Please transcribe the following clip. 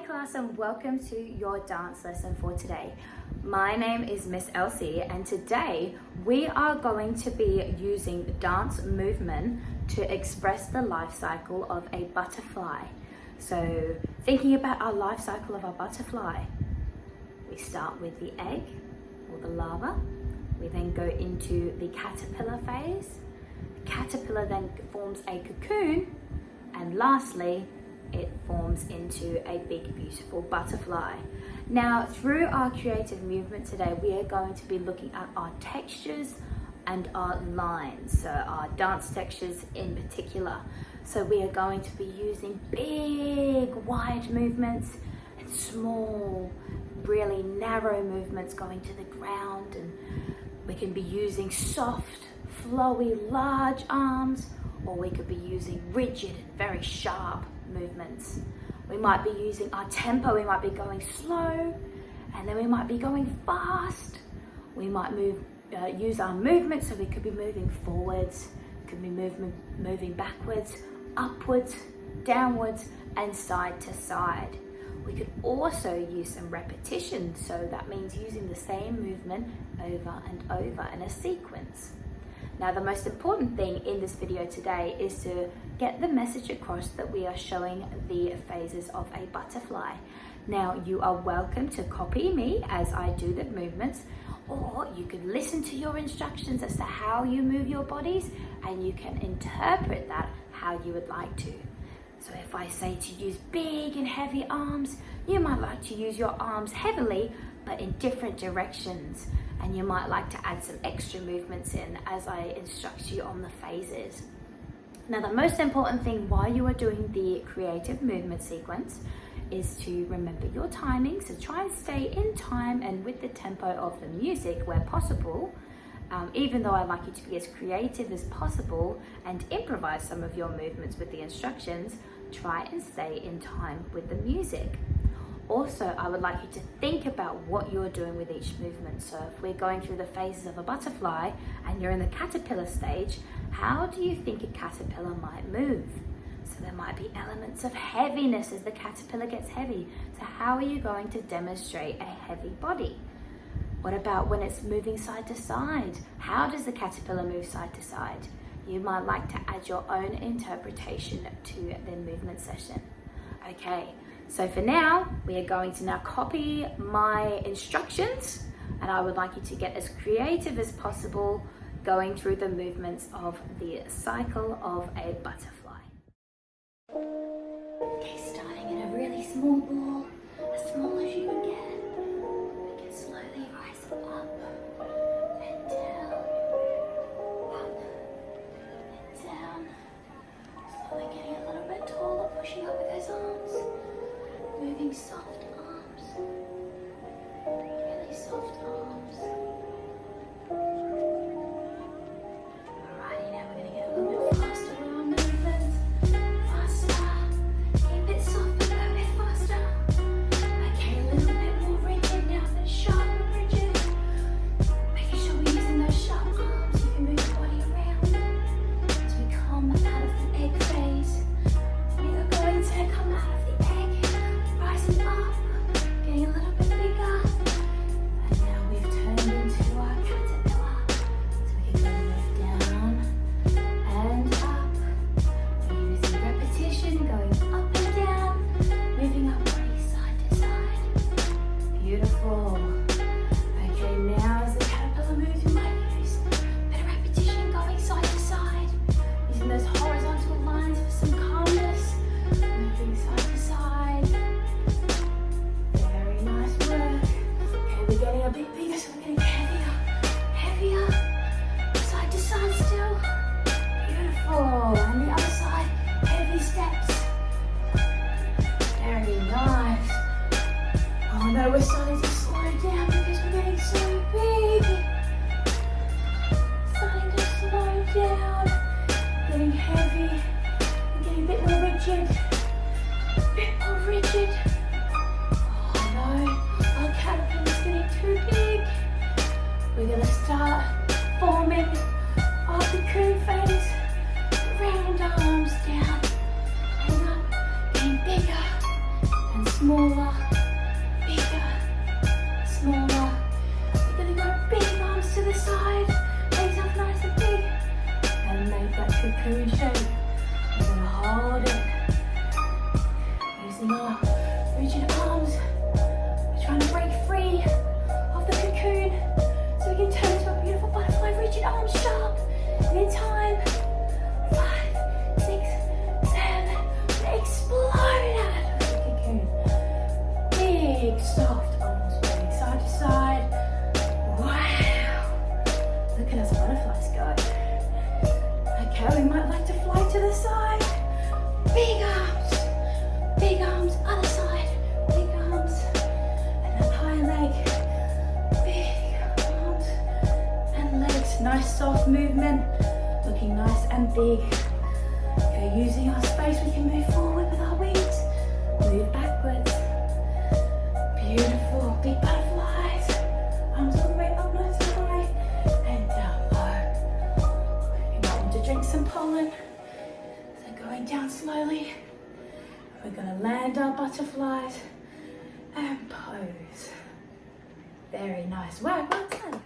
class and welcome to your dance lesson for today. My name is Miss LC and today we are going to be using dance movement to express the life cycle of a butterfly. So thinking about our life cycle of our butterfly, we start with the egg or the larva. We then go into the caterpillar phase. The caterpillar then forms a cocoon, and lastly it forms into a big beautiful butterfly. Now through our creative movement today, we are going to be looking at our textures and our lines, so our dance textures in particular. So we are going to be using big wide movements and small really narrow movements going to the ground, and we can be using soft flowy large arms, or we could be using rigid and very sharp movements. We might be using our tempo, we might be going slow, and then we might be going fast. We might use our movement, so we could be moving forwards, could be moving backwards, upwards, downwards, and side to side. We could also use some repetition, so that means using the same movement over and over in a sequence. Now, the most important thing in this video today is to get the message across that we are showing the phases of a butterfly. Now, you are welcome to copy me as I do the movements, or you could listen to your instructions as to how you move your bodies, and you can interpret that how you would like to. So if I say to use big and heavy arms, you might like to use your arms heavily, but in different directions. And you might like to add some extra movements in as I instruct you on the phases. Now, the most important thing while you are doing the creative movement sequence is to remember your timing. So try and stay in time and with the tempo of the music where possible. Even though I'd like you to be as creative as possible and improvise some of your movements with the instructions, try and stay in time with the music. Also, I would like you to think about what you're doing with each movement. So if we're going through the phases of a butterfly and you're in the caterpillar stage, how do you think a caterpillar might move? So there might be elements of heaviness as the caterpillar gets heavy. So how are you going to demonstrate a heavy body? What about when it's moving side to side? How does the caterpillar move side to side? You might like to add your own interpretation to the movement session. Okay, so for now, we are going to now copy my instructions, and I would like you to get as creative as possible going through the movements of the cycle of a butterfly. Okay, starting in a really small ball, as small as you can get. We can slowly rise up and down, up and down. Slowly getting a little bit taller, pushing up with those arms. Moving soft arms, really soft arms. Alrighty, now we're going to get a little bit faster with our movement. Faster, keep it soft, but a bit faster. Okay, a little bit more rigid now, but sharp and rigid. Making sure we're using those sharp arms. You can move your body around as we come out of the egg phase. We are going to come out of the egg, rising up, getting a little bit bigger, and now we've turned into our caterpillar. So we can move down and up. We're using repetition, going up and down, moving our body side to side. Beautiful. Okay, now as the caterpillar moves, we might use a bit of repetition, going side to side, using those horizontal lines for some calmness, moving side to side. Very nice work. Okay, we're getting a bit bigger, so we're getting heavier, side to side still. Beautiful. And the other side, heavy steps. Very nice. Oh no, we're starting to slow down because we're getting so big. Starting to slow down, getting heavy, and getting a bit more rigid. Bit more rigid. Oh no, our caterpillar's getting too big. We're going to start forming our cocoon phase. Round arms down and up, getting bigger and smaller. smaller, bigger, smaller. We're gonna go big arms to the side, legs up nice and big, and make that cocoon shape. We're gonna hold it, using our rigid arms. We're trying to break free of the cocoon so we can turn into a beautiful butterfly. Rigid arms sharp, and in time, 5, 6, 7, explode out of the cocoon. Big soft arms moving side to side. Wow! Look at us butterflies go. Okay, we might like to fly to the side. Big arms, other side. Big arms, and that high leg. Big arms and legs. Nice soft movement, looking nice and big. Okay, using our space, we can move forward with our wings. Move backwards. Beautiful, big butterflies. Arms all the way up nice and high and down low. You might want to drink some pollen. So going down slowly. We're gonna land our butterflies and pose. Very nice. Wow, well done.